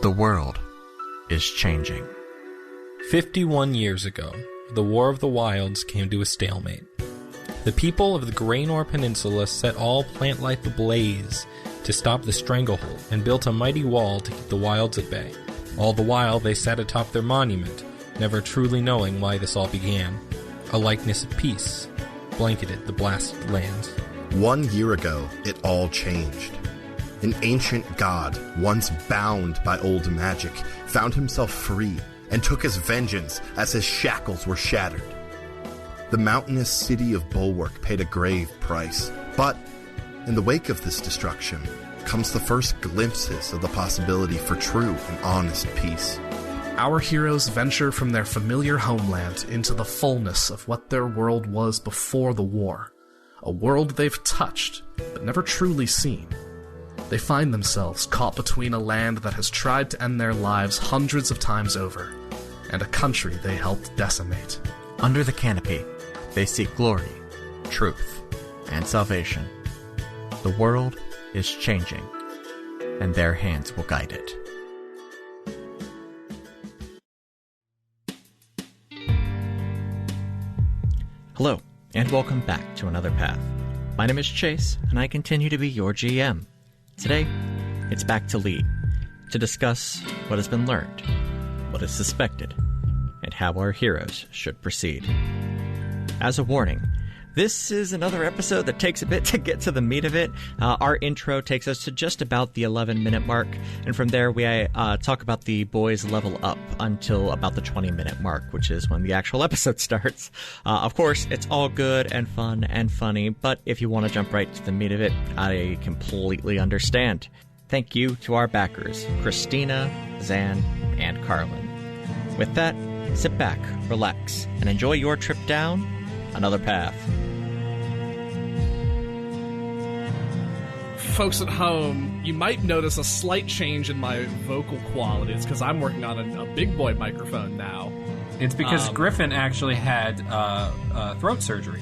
The world is changing. 51 years ago, the War of the Wilds came to a stalemate. The people of the Graynor Peninsula set all plant life ablaze to stop the Stranglehold and built a mighty wall to keep the wilds at bay. All the while, they sat atop their monument, never truly knowing why this all began. A likeness of peace blanketed the blasted lands. 1 year ago, it all changed. An ancient god, once bound by old magic, found himself free and took his vengeance as his shackles were shattered. The mountainous city of Bulwark paid a grave price, but in the wake of this destruction comes the first glimpses of the possibility for true and honest peace. Our heroes venture from their familiar homeland into the fullness of what their world was before the war. A world they've touched, but never truly seen. They find themselves caught between a land that has tried to end their lives hundreds of times over, and a country they helped decimate. Under the canopy, they seek glory, truth, and salvation. The world is changing, and their hands will guide it. Hello, and welcome back to Another Path. My name is Chase, and I continue to be your GM. Today, it's back to lead, to discuss what has been learned, what is suspected, and how our heroes should proceed. As a warning, this is another episode that takes a bit to get to the meat of it. Our intro takes us to just about the 11-minute mark, and from there we talk about the boys level up until about the 20-minute mark, which is when the actual episode starts. Of course, it's all good and fun and funny, but if you want to jump right to the meat of it, I completely understand. Thank you to our backers, Christina, Zan, and Carlin. With that, sit back, relax, and enjoy your trip down another path. Folks at home, you might notice a slight change in my vocal quality. It's because I'm working on a big boy microphone now. It's because Griffin actually had throat surgery.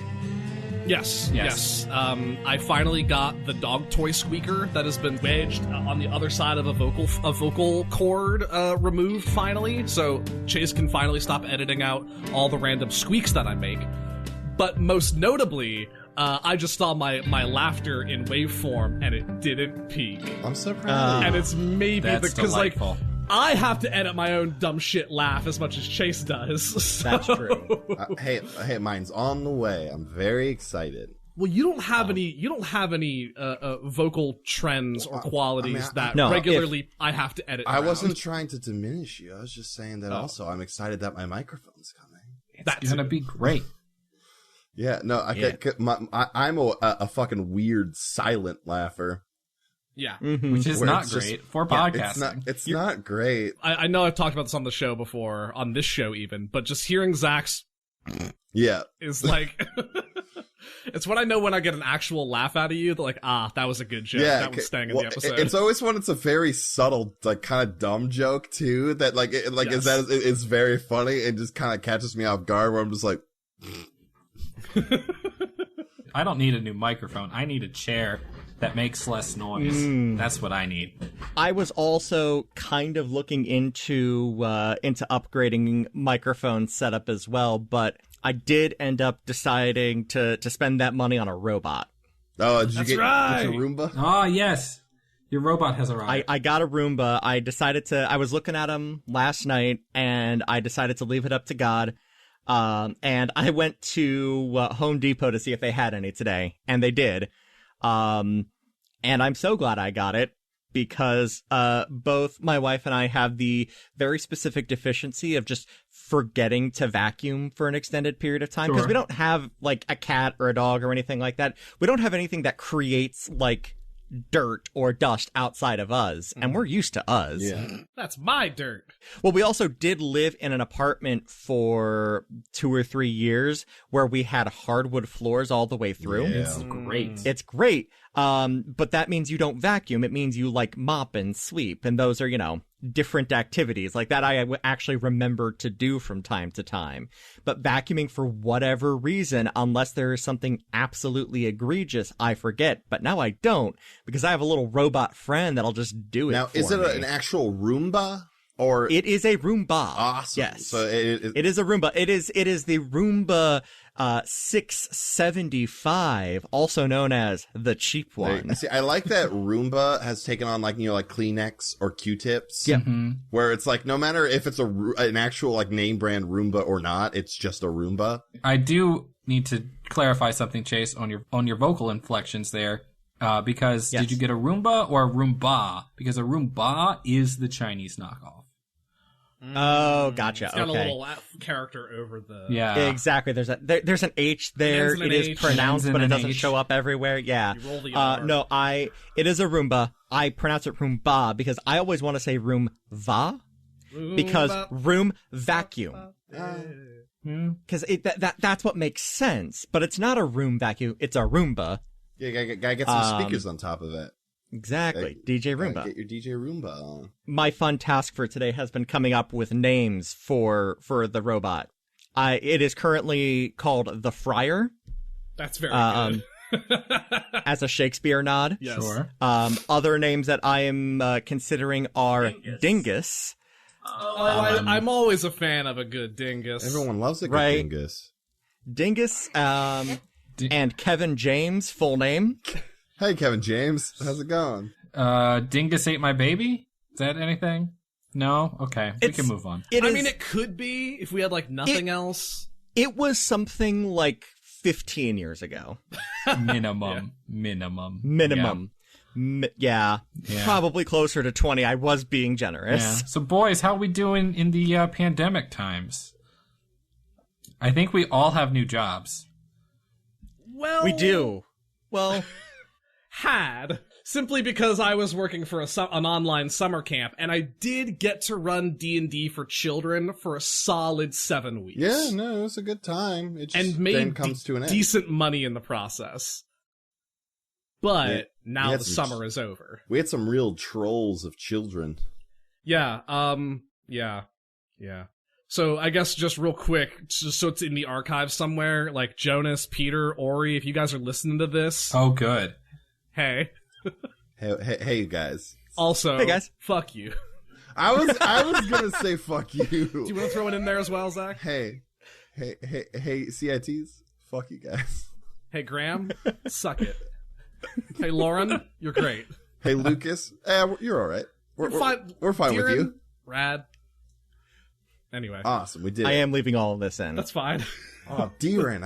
Yes. I finally got the dog toy squeaker that has been wedged on the other side of a vocal cord removed finally, so Chase can finally stop editing out all the random squeaks that I make. But most notably, I just saw my laughter in waveform, and it didn't peak. I'm so proud. And it's maybe because, like, delightful. I have to edit my own dumb shit laugh as much as Chase does. So. That's true. Hey, mine's on the way. I'm very excited. Well, you don't have any vocal trends or qualities regularly I have to edit. I wasn't trying to diminish you. I was just saying that also I'm excited that my microphone's coming. It's going to be great. Yeah, no, I'm a fucking weird silent laugher. Yeah. Mm-hmm. Which is not great for podcasting. It's not great. I know I've talked about this on the show before, on this show even, but just hearing Zach's is like... It's what I know when I get an actual laugh out of you, that like, that was a good joke. Yeah, that was staying in the episode. It's always when it's a very subtle, like, kind of dumb joke, too, that, like, is very funny and just kind of catches me off guard, where I'm just like... I don't need a new microphone. I need a chair that makes less noise. That's what I need. I was also kind of looking into upgrading microphone setup as well, but I did end up deciding to spend that money on a robot. Oh, did you get a Roomba? Oh, yes. Your robot has arrived. I got a Roomba. I was looking at them last night, and I decided to leave it up to God. And I went to Home Depot to see if they had any today, and they did. And I'm so glad I got it, because both my wife and I have the very specific deficiency of just forgetting to vacuum for an extended period of time, because we don't have, like, a cat or a dog or anything like that. We don't have anything that creates, like, dirt or dust outside of us, and we're used to us. Yeah. That's my dirt. Well, we also did live in an apartment for 2 or 3 years where we had hardwood floors all the way through. Yeah. It's great. It's great. But that means you don't vacuum. It means you, like, mop and sweep, and those are, different activities like that I actually remember to do from time to time. But vacuuming, for whatever reason, unless there is something absolutely egregious, I forget. But now I don't, because I have a little robot friend that'll just do it Now, for is it me. an actual Roomba? Or It is a Roomba. awesome. Yes. So It is a Roomba. It is the Roomba 675, also known as the cheap one. See, I like that Roomba has taken on like Kleenex or Q-tips. Yeah. Where it's like no matter if it's an actual like name brand Roomba or not, it's just a Roomba. I do need to clarify something, Chase, on your vocal inflections there. Because Yes. did you get a Roomba or a Roomba? Because a Roomba is the Chinese knockoff. Oh, gotcha. It's got Okay. a little character over the... Yeah. Exactly. There's an H there. Ends in It an is H. pronounced, Ends in but it an doesn't H. show up everywhere. Yeah. You roll the R. No, it is a Roomba. I pronounce it Roomba because I always want to say Roomva because room vacuum. Because that's what makes sense. But it's not a room vacuum. It's a Roomba. Yeah, gotta get some speakers on top of it. Exactly. DJ Gotta Roomba. Get your DJ Roomba on. My fun task for today has been coming up with names for the robot. It is currently called the Friar, That's very good. as a Shakespeare nod. Yes. Sure. Other names that I am considering are Dingus. I'm always a fan of a good dingus. Everyone loves a good Right. dingus. And Kevin James, full name. Hey, Kevin James. How's it going? Dingus ate my baby? Is that anything? No? Okay. We It's- can move on. It I is- mean, it could be if we had like nothing else. It was something like 15 years ago. Minimum. Minimum. Yeah. Yeah. Probably closer to 20. I was being generous. Yeah. So, boys, how we doing in the pandemic times? I think we all have new jobs. Well, We do. Well, had simply because I was working for an online summer camp, and I did get to run D&D for children for a solid 7 weeks. Yeah, no, it was a good time. It just and then made comes to an end. decent money in the process. But Yeah, now we had the some- summer is over. We had some real trolls of children. Yeah, yeah. So I guess just real quick, just so it's in the archive somewhere, like Jonas, Peter, Ori, if you guys are listening to this, Oh, good. hey. Hey, you guys. Also, Hey, guys. fuck you. I was gonna say fuck you. Do you want to throw it in there as well, Zach? Hey, CITs, fuck you guys. Hey, Graham, suck it. Hey, Lauren, you're great. Hey, Lucas, you're all right. We're fine. We're fine with Deeren, you. Rad. Anyway, Awesome, we did. I it. am leaving all of this in. that's fine. Oh, Deeren,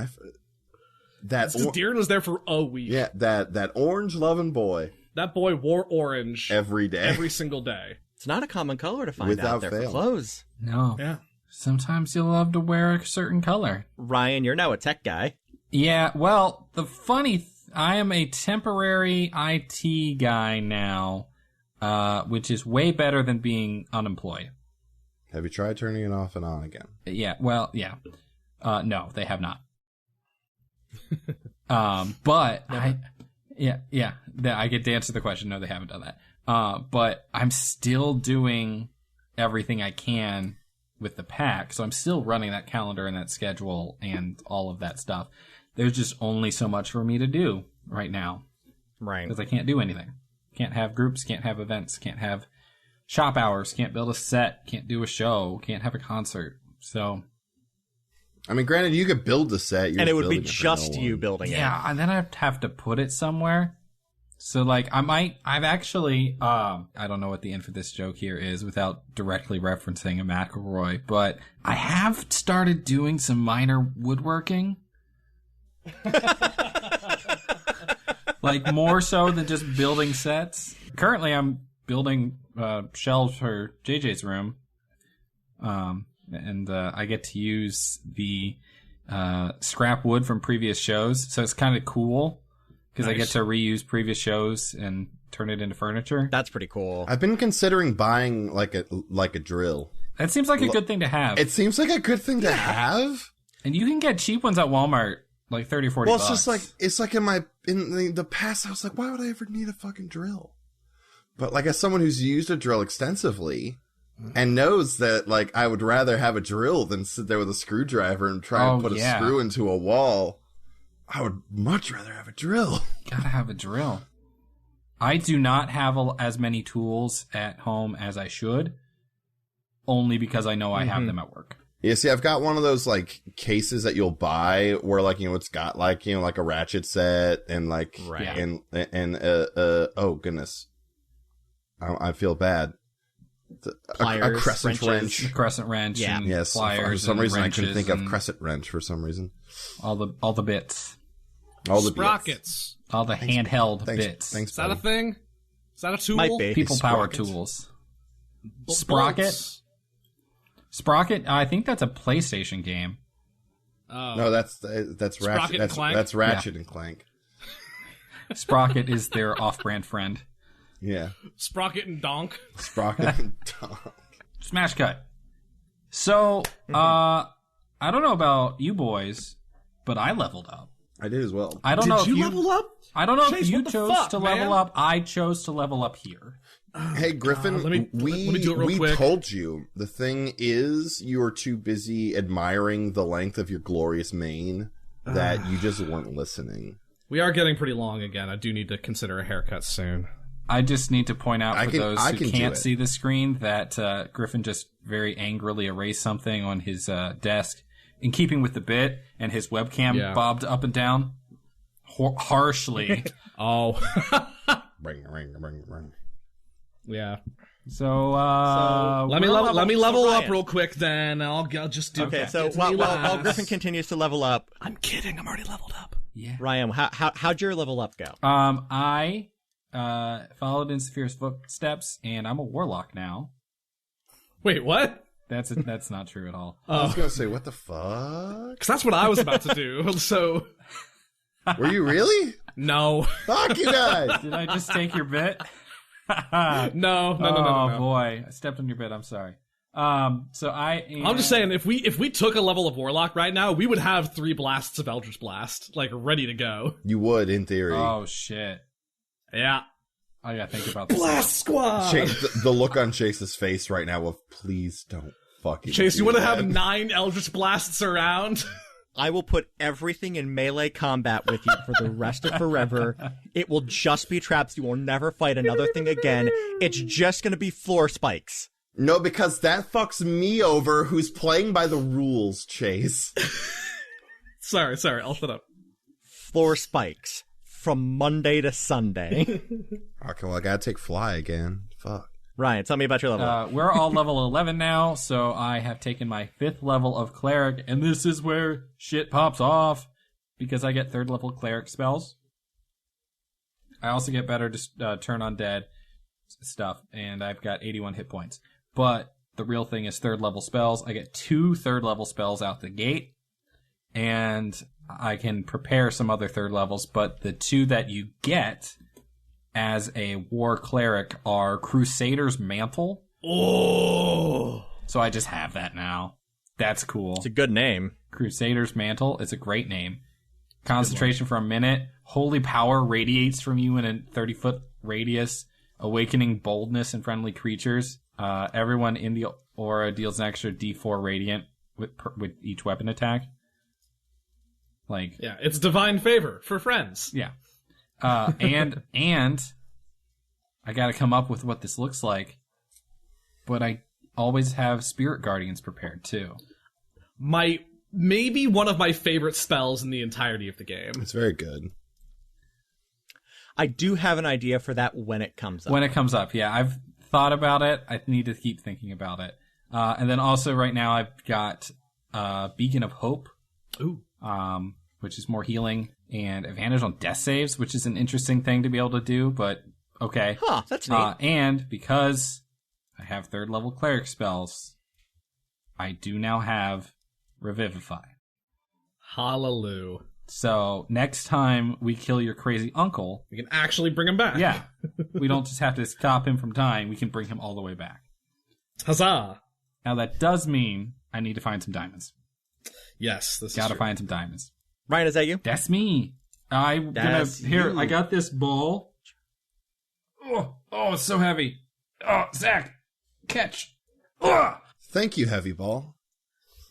Deeren was there for a week. yeah, that orange loving boy That boy wore orange every day. every single day. It's not a common color to find Without out there fail. for clothes. No. Yeah. Sometimes you'll love to wear a certain color. Ryan, you're now a tech guy. Yeah, well, I am a temporary IT guy now, which is way better than being unemployed. Have you tried turning it off and on again? Yeah, well, yeah. No, they have not. But I get to answer the question. No, they haven't done that. But I'm still doing everything I can with the pack. So I'm still running that calendar and that schedule and all of that stuff. There's just only so much for me to do right now Right. because I can't do anything. Can't have groups, can't have events, can't have shop hours, can't build a set, can't do a show, can't have a concert. So I mean, granted, you could build the set, And it would be just you building it. yeah, and then I'd have to put it somewhere. So like I've actually I don't know what the end for this joke here is without directly referencing a McElroy, but I have started doing some minor woodworking. Like more so than just building sets. Currently I'm building shelves for JJ's room. And I get to use the scrap wood from previous shows, so it's kind of cool because I get to reuse previous shows and turn it into furniture. That's pretty cool. I've been considering buying like a drill. That seems like a good thing to have. It seems like a good thing to have. And you can get cheap ones at Walmart, like 30, 40 Well, bucks. it's just like in the past, I was like, why would I ever need a fucking drill? But like as someone who's used a drill extensively, and knows that, like, I would rather have a drill than sit there with a screwdriver and try and put a screw into a wall. I would much rather have a drill. Gotta have a drill. I do not have as many tools at home as I should, only because I know I have them at work. Yeah, see, I've got one of those, like, cases that you'll buy where, like, you know, it's got, like, you know, like a ratchet set and, like, oh, goodness. I feel bad. Pliers, a crescent wrenches. wrench. A crescent wrench, and Yes, pliers, for some reason I couldn't wrenches think of crescent wrench for some reason. all the bits, All the Sprockets. all the handheld bits. Thanks, Is that a buddy. thing? Is that a tool? Might be. People power Sprockets. tools. Bolts. Sprocket. Sprocket. I think that's a PlayStation game. Oh. No, that's Sprocket Ratchet. and Clank? That's Ratchet and Clank. Sprocket is their off-brand friend. Yeah, Sprocket and Donk. Sprocket and Tom. Smash cut. So, I don't know about you boys, but I leveled up. I did as well. I don't know if Did you level up? I don't know Chase, if you what the chose fuck, to man? level up. I chose to level up here. Hey Griffin, let me do it real we quick. told you. The thing is, you were too busy admiring the length of your glorious mane that you just weren't listening. We are getting pretty long again. I do need to consider a haircut soon. I just need to point out for those I who can do can't it. see the screen that Griffin just very angrily erased something on his desk, in keeping with the bit, and his webcam bobbed up and down harshly. Oh. Ring. Yeah. So Let me level up real quick then. I'll just do Okay, that. so It's me while last. Griffin continues to level up, I'm kidding. I'm already leveled up. Yeah. Ryan, how'd your level up go? I followed in Saphir's footsteps, and I'm a warlock now. Wait, what? That's not true at all. I was gonna say, what the fuck? Because that's what I was about to do. So, Were you really? no. Fuck you guys! Did I just take your bit? No. Oh boy, I stepped on your bit. I'm sorry. So I'm just saying, if we took a level of Warlock right now, we would have 3 blasts of Eldritch Blast, like, ready to go. You would, in theory. Oh shit. Yeah. I gotta think about this. Blast Squad! Chase, the look on Chase's face right now of, please don't fucking Chase, do you want to that. have 9 Eldritch Blasts around? I will put everything in melee combat with you for the rest of forever. It will just be traps. You will never fight another thing again. It's just going to be floor spikes. No, because that fucks me over, who's playing by the rules, Chase. Sorry, I'll shut up. Floor spikes from Monday to Sunday. Okay, well, I gotta take Fly again. Fuck. Ryan, tell me about your level. We're all level 11 now, so I have taken my 5th level of Cleric, and this is where shit pops off, because I get 3rd level Cleric spells. I also get better to turn undead stuff, and I've got 81 hit points. But the real thing is 3rd level spells. I get 2 3rd level spells out the gate, and I can prepare some other 3rd levels, but the 2 that you get as a war cleric are Crusader's Mantle. Oh! So I just have that now. That's cool. It's a good name. Crusader's Mantle. It's a great name. Concentration for a minute. Holy power radiates from you in a 30-foot radius. Awakening boldness in friendly creatures. Everyone in the aura deals an extra D4 radiant with each weapon attack. Like, Yeah, it's divine favor for friends. yeah. And I gotta come up with what this looks like. But I always have Spirit Guardians prepared too. Maybe one of my favorite spells in the entirety of the game. It's very good. I do have an idea for that when it comes up. When it comes up, yeah. I've thought about it. I need to keep thinking about it. And then also right now I've got Beacon of Hope. Ooh. Which is more healing, and advantage on death saves, which is an interesting thing to be able to do, but okay. Huh, that's neat. And because I have 3rd level cleric spells, I do now have Revivify. Hallelujah. So next time we kill your crazy uncle, We can actually bring him back. yeah, we don't just have to stop him from dying, we can bring him all the way back. Huzzah! Now that does mean I need to find some diamonds. Yes, this Gotta is true. find some diamonds. Ryan, is that you? That's me. That's here. you. I got this ball. Oh, it's so heavy. Oh, Zach, catch. Thank you, Heavy Ball.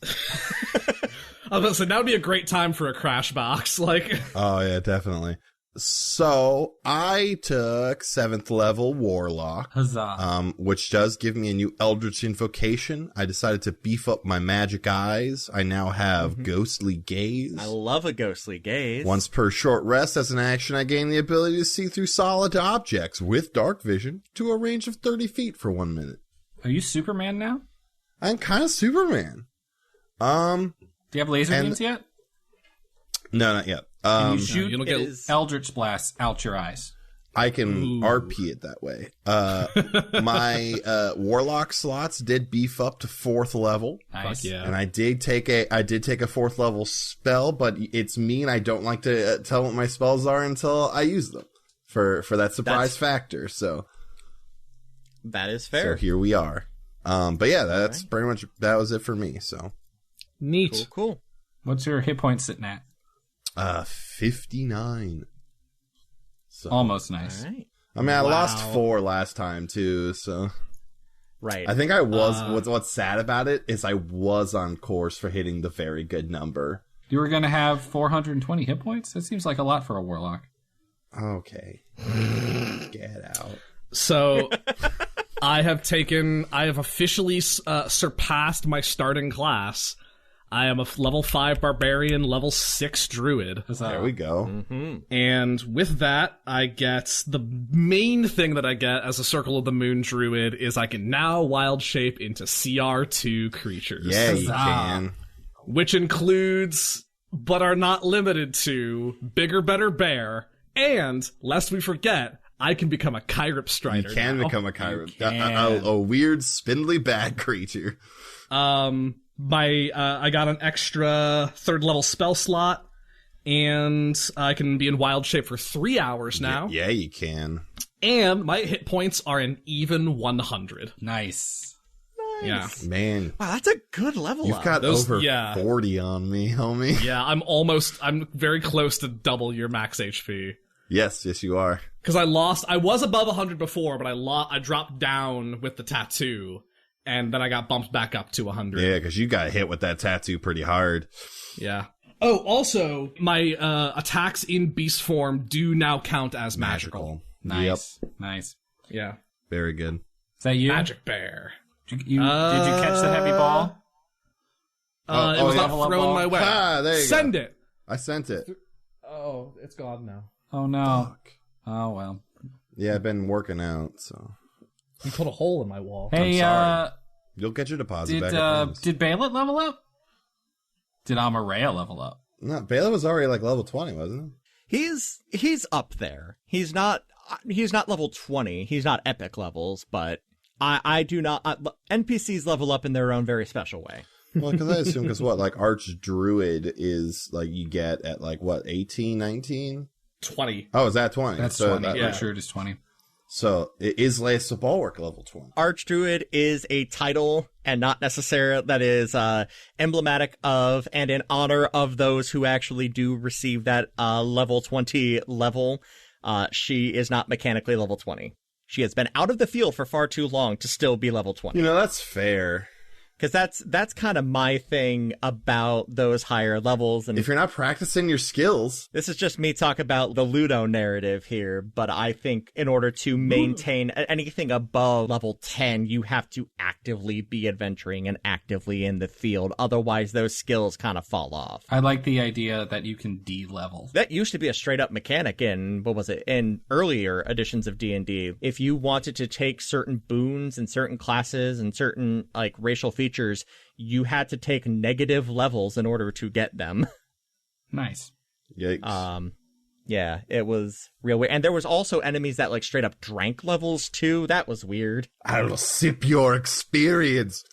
I was gonna say, that would be a great time for a crash box. Like, Oh, yeah, definitely. So, I took 7th level Warlock, Huzzah. which does give me a new Eldritch Invocation. I decided to beef up my magic eyes. I now have Ghostly Gaze. I love a ghostly gaze. Once per short rest, as an action, I gain the ability to see through solid objects with dark vision to a range of 30 feet for 1 minute. Are you Superman now? I'm kind of Superman. Do you have laser beams yet? No, not yet. Can you shoot you don't get Eldritch Blasts out your eyes? I can RP it that way. My Warlock slots did beef up to 4th level. Nice. Fuck yeah. And I did take a 4th level spell, but it's mean. I don't like to tell what my spells are until I use them for that surprise factor. So That is fair. So here we are. But yeah, that's pretty much, that was it for me. So neat. Cool. What's your hit point sitting at? 59. So Almost nice. All right. I mean, I lost 4 last time too, so Right. I think I was. What's sad about it is I was on course for hitting the very good number. You were going to have 420 hit points? That seems like a lot for a warlock. Okay, get out. So I have officially surpassed my starting class. I am a level 5 barbarian, level 6 druid. There we go. And with that, I get the main thing that I get as a Circle of the Moon druid is I can now wild shape into CR2 creatures. Yeah, you can. Which includes, but are not limited to, Bigger Better Bear, and, lest we forget, I can become a Kyrup Strider. You can now. become a Kyrup. A weird, spindly bad creature. I got an extra 3rd level spell slot, and I can be in wild shape for 3 hours now. Yeah, you can. And my hit points are an even 100. Nice. Yeah. Man, Wow, that's a good level you've up. got over yeah. 40 on me, homie. Yeah, I'm very close to double your max HP. Yes, you are. Because I was above 100 before, but I dropped down with the tattoo, and then I got bumped back up to 100. Yeah, because you got hit with that tattoo pretty hard. Yeah. Oh, also, my attacks in beast form do now count as magical. Nice. Yep. Nice. Yeah. Very good. Is that you? Magic bear. Did you catch the heavy ball? It was not level up thrown ball? my way. Ah, there you Send go. it. I sent it. Oh, it's gone now. Oh, no. Fuck. Oh, well. Yeah, I've been working out, so. You put a hole in my wall. Hey, sorry. You'll get your deposit back. I promise. did Baelet level up? Did Amareya level up? No, Baylor was already like level 20, wasn't He's up there. He's not level 20. He's not epic levels, but I do not. NPCs level up in their own very special way. he? Well, because I assume, like Archdruid is, like, you get at, like, what, 18, 19? 20. Oh, is that 20? That's so 20. yeah. I'm sure it is 20. So, it is Lace of Bulwark level 20. Archdruid is a title and not necessarily that is emblematic of and in honor of those who actually do receive that level 20 level. She is not mechanically level 20. She has been out of the field for far too long to still be level 20. You know, that's fair. Because that's kind of my thing about those higher levels. And If you're not practicing your skills, this is just me talk about the Ludo narrative here, but I think in order to maintain anything above level 10, you have to actively be adventuring and actively in the field. Otherwise, those skills kind of fall off. I like the idea that you can D-level. That used to be a straight up mechanic in, what was it, in earlier editions of D&D. If you wanted to take certain boons and certain classes and certain, like, racial features, you had to take negative levels in order to get them. Nice. yikes. Yeah, it was real weird. And there was also enemies that, like, straight up drank levels, too. That was weird. I'll sip your experience.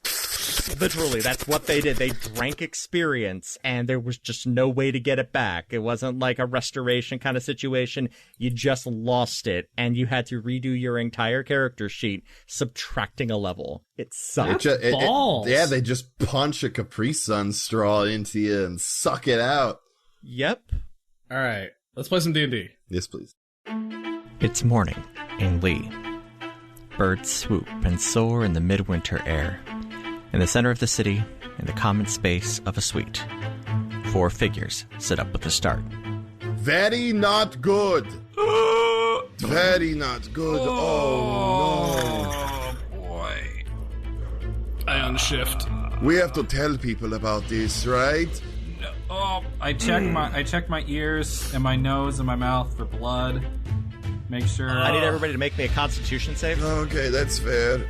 Literally, that's what they did. They drank experience, and there was just no way to get it back. It wasn't like a restoration kind of situation. You just lost it, and you had to redo your entire character sheet, subtracting a level. It sucked. balls. Yeah, they just punch a Capri Sun straw into you and suck it out. Yep. All right. Let's play some D&D. Yes, please. It's morning in Lee. Birds swoop and soar in the midwinter air. In the center of the city, in the common space of a suite, 4 figures sit up with the start. Very not good. Very not good. Oh, Oh, boy. I unshift. no. We have to tell people about this, right? Oh, I check my ears and my nose and my mouth for blood. Make sure. I need everybody to make me a Constitution save. Okay, that's fair.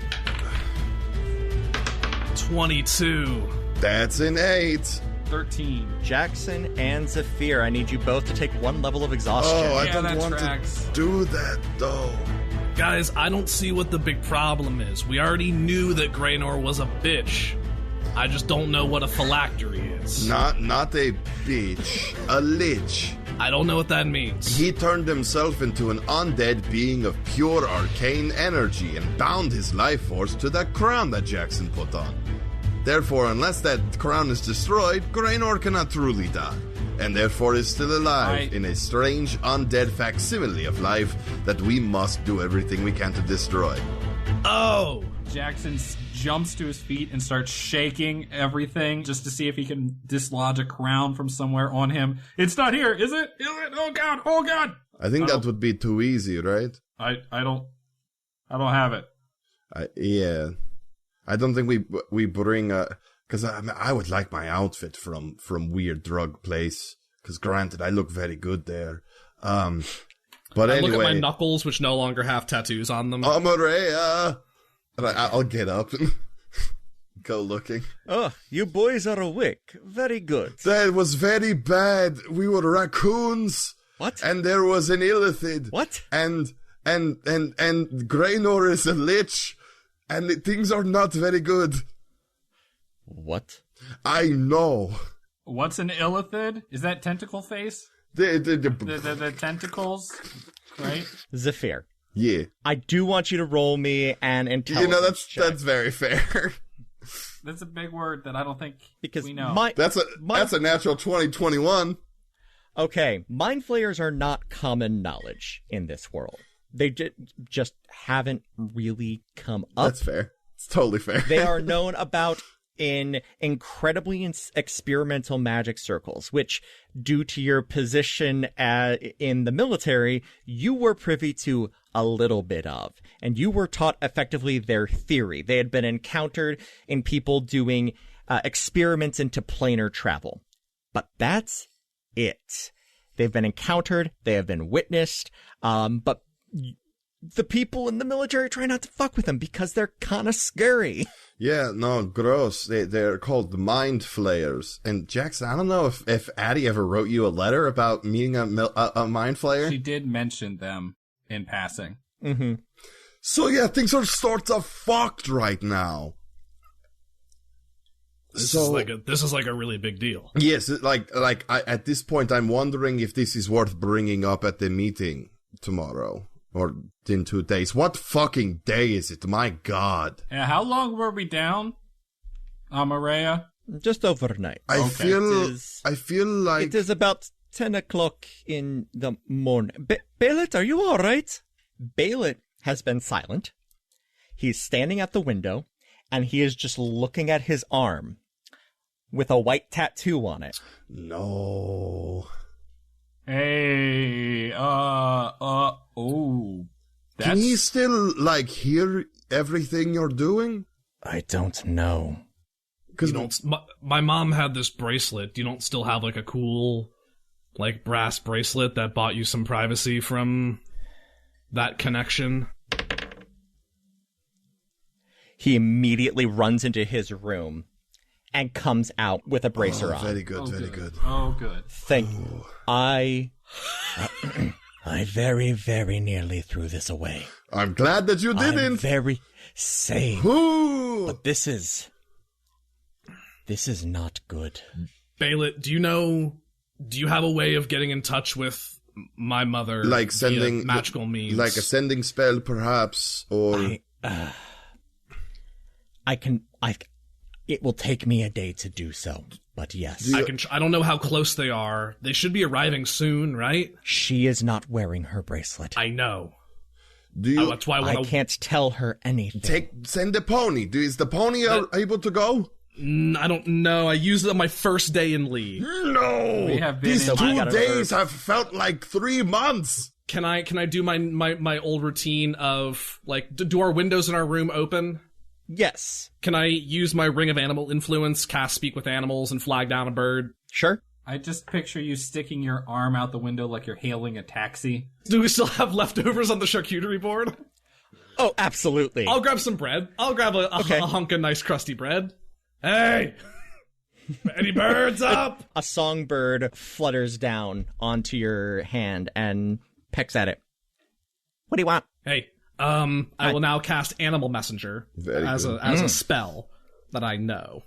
22. That's an 8. 13. Jackson and Zephyr, I need you both to take 1 level of exhaustion. Oh, I Yeah, don't that want tracks. to do that, though. Guys, I don't see what the big problem is. We already knew that Graynor was a bitch. I just don't know what a phylactery is. Not a bitch. A lich. I don't know what that means. He turned himself into an undead being of pure arcane energy and bound his life force to that crown that Jackson put on. Therefore, unless that crown is destroyed, Graynor cannot truly die, and therefore is still alive in a strange undead facsimile of life that we must do everything we can to destroy. Oh! Jackson jumps to his feet and starts shaking everything just to see if he can dislodge a crown from somewhere on him. It's not here, is it? Is it? Oh god! Oh god! I think that would be too easy, right? I don't have it. Yeah. I don't think we bring because I would like my outfit from Weird Drug Place, because granted I look very good there. But I anyway, look at my knuckles, which no longer have tattoos on them. Amarea, and I'll get up and go looking. Oh, you boys are awake. Very good. That was very bad. We were raccoons. What? And there was an illithid. What? And Graynor is a lich. And things are not very good. What? I know. What's an illithid? Is that tentacle face? The tentacles, right? Zephyr, Yeah. I do want you to roll me an intelligence check. That's very fair. That's a big word that I don't think because we know. That's a natural 2021. Okay, mind flayers are not common knowledge in this world. They just haven't really come up. That's fair. It's totally fair. They are known about in incredibly experimental magic circles, which, due to your position in the military, you were privy to a little bit of. And you were taught effectively their theory. They had been encountered in people doing experiments into planar travel. But that's it. They've been encountered. They have been witnessed. But the people in the military try not to fuck with them because they're kind of scary. Yeah, no, gross. They're called the mind flayers. And Jackson, I don't know if Addie ever wrote you a letter about meeting a mind flayer. She did mention them in passing. Mm-hmm. So yeah, things are sort of fucked right now. This is like a really big deal. Yes, at this point, I'm wondering if this is worth bringing up at the meeting tomorrow or in 2 days. What fucking day is it? My God! Yeah, how long were we down, Amarea? Just overnight. I feel like It is about 10 o'clock in the morning. Baelet, are you all right? Baelet has been silent. He's standing at the window, and he is just looking at his arm with a white tattoo on it. No. Hey, oh. Can he still, hear everything you're doing? I don't know. Because my mom had this bracelet. You don't still have, a cool, brass bracelet that bought you some privacy from that connection? He immediately runs into his room and comes out with a bracer on. Very good, very good. Oh, good. Thank you. I very, very nearly threw this away. I'm glad that you didn't. I'm very same. Ooh. But this is not good. Baelet, do you have a way of getting in touch with my mother? Like sending via magical means? Like a sending spell, perhaps, or it will take me a day to do so, but yes. I don't know how close they are. They should be arriving soon, right? She is not wearing her bracelet. I know. Do you That's why I I want to. can't tell her anything. send the pony? Is the pony able to go? I don't know. I used it on my first day in Lee. No. We have been These in- 2 days have felt like 3 months. Can I do my old routine of like do our windows in our room open? Yes. Can I use my ring of animal influence, cast speak with animals, and flag down a bird? Sure. I just picture you sticking your arm out the window like you're hailing a taxi. Do we still have leftovers on the charcuterie board? Oh, absolutely. I'll grab some bread. I'll grab a hunk of nice crusty bread. Hey! Any birds up? A songbird flutters down onto your hand and pecks at it. What do you want? Hey, I will now cast Animal Messenger as a spell that I know.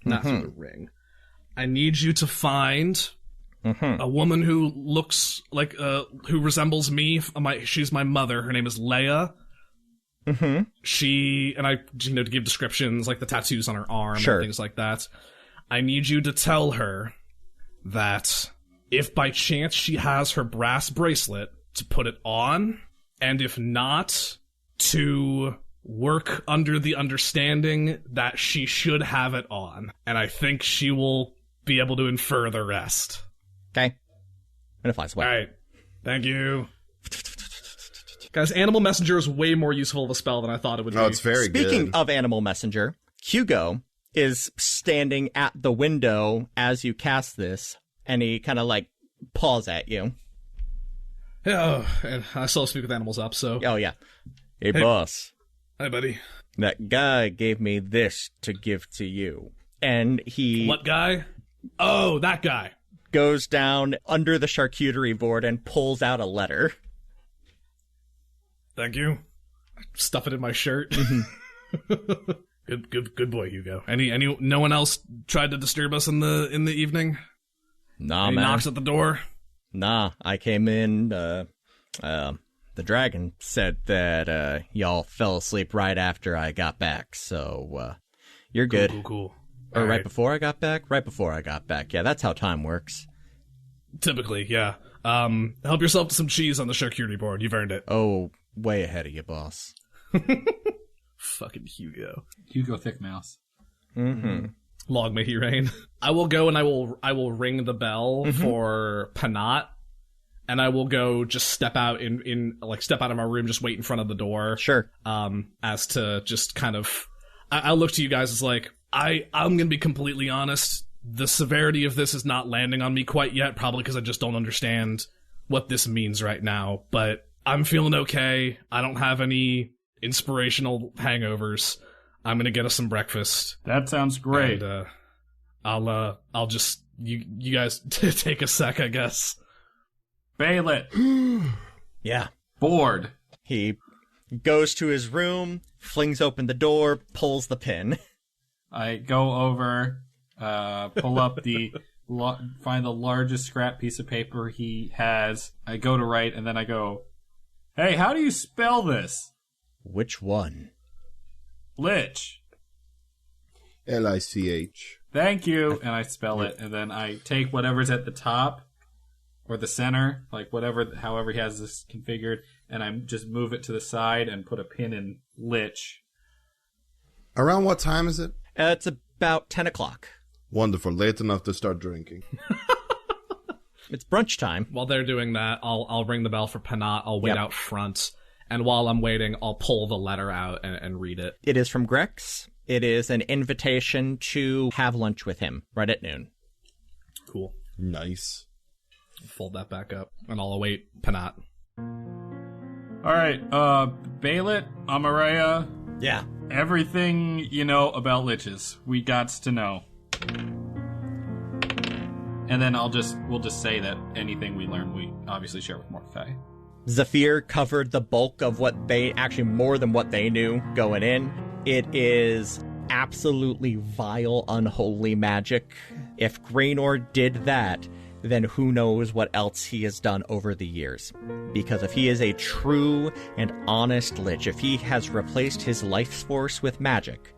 Not through the ring. I need you to find a woman who looks like who resembles me. She's my mother. Her name is Leia. She and I, to give descriptions like the tattoos on her arm and things like that. I need you to tell her that if by chance she has her brass bracelet, to put it on, and if not, to work under the understanding that she should have it on. And I think she will be able to infer the rest. Okay. And it flies away. All right. Thank you. Guys, Animal Messenger is way more useful of a spell than I thought it would be. Oh, it's very good. Speaking of Animal Messenger, Hugo is standing at the window as you cast this, and he kind of like paws at you. Yeah, and I still speak with animals up, so... Oh, yeah. Hey, boss. Hi, buddy. That guy gave me this to give to you. And he What guy? Oh, that guy. goes down under the charcuterie board and pulls out a letter. Thank you. Stuff it in my shirt. Good boy, Hugo. No one else tried to disturb us in the evening? Nah, Any man. knocks at the door? Nah, I came in, the dragon said that, y'all fell asleep right after I got back, so, you're good. Cool. Or All right before I got back? Right before I got back. Yeah, that's how time works. Typically, yeah. Help yourself to some cheese on the charcuterie board. You've earned it. Oh, way ahead of you, boss. Fucking Hugo. Hugo Thickmouse. Long may he reign. I will go and I will ring the bell for Panat, and I will go just step out step out of my room, just wait in front of the door. Sure. As to just kind of, I'll look to you guys as like, I'm gonna be completely honest. The severity of this is not landing on me quite yet, probably because I just don't understand what this means right now. But I'm feeling okay. I don't have any inspirational hangovers. I'm gonna get us some breakfast. That sounds great. And, I'll just you guys take a sec, I guess. Bail Yeah. Bored. He goes to his room, flings open the door, pulls the pin. I go over, pull up find the largest scrap piece of paper he has. I go to write, and then I go, "Hey, how do you spell this?" Which one? Lich. Lich. Thank you. And I spell it, and then I take whatever's at the top or the center, like however he has this configured, and I just move it to the side and put a pin in Lich. Around what time is it? It's about 10 o'clock. Wonderful. Late enough to start drinking. It's brunch time. While they're doing that, I'll ring the bell for Panat. I'll wait out front, and while I'm waiting, I'll pull the letter out and read it. It is from Grex. It is an invitation to have lunch with him right at noon. Cool. Nice. Fold that back up, and I'll await Panat. All right, Baelit, Amaraya, Yeah. everything you know about liches, we gots to know. And then we'll just say that anything we learn, we obviously share with Morphe. Zephyr covered the bulk of actually more than what they knew going in. It is absolutely vile, unholy magic. If Graynor did that, then who knows what else he has done over the years. Because if he is a true and honest lich, if he has replaced his life force with magic,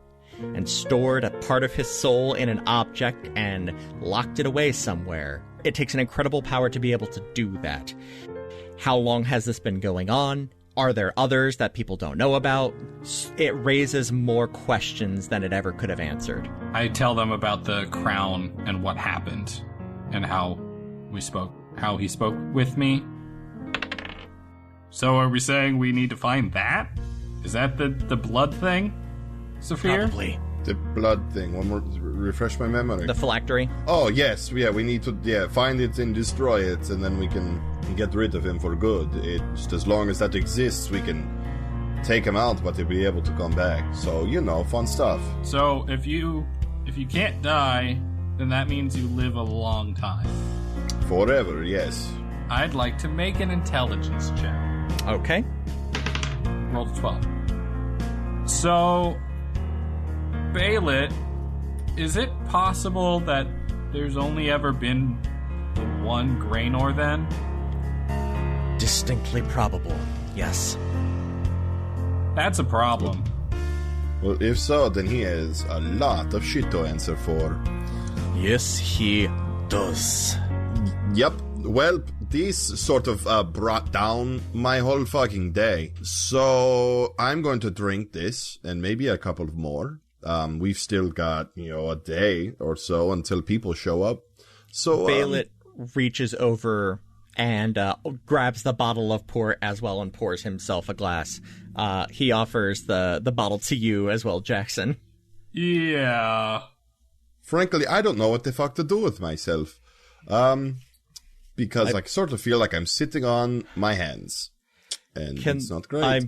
and stored a part of his soul in an object and locked it away somewhere, it takes an incredible power to be able to do that. How long has this been going on? Are there others that people don't know about? It raises more questions than it ever could have answered. I tell them about the crown and what happened and how he spoke with me. So are we saying we need to find that? Is that the blood thing, Saphir? Probably. The blood thing. One more. Refresh my memory. The phylactery? Oh, yes. Yeah, we need to find it and destroy it, and then we can get rid of him for good. It's as long as that exists, we can take him out, but he'll be able to come back. So, fun stuff. So if you can't die, then that means you live a long time. Forever, yes. I'd like to make an intelligence check. Okay. Roll 12. So, Baylet, is it possible that there's only ever been the one Graynor then? Distinctly probable, yes. That's a problem. Well, if so, then he has a lot of shit to answer for. Yes, he does. Yep. Well, this sort of brought down my whole fucking day. So I'm going to drink this and maybe a couple more. We've still got, a day or so until people show up. So Baylet reaches over and grabs the bottle of port as well and pours himself a glass. He offers the bottle to you as well, Jackson. Yeah. Frankly, I don't know what the fuck to do with myself. Because I sort of feel like I'm sitting on my hands. And it's not great.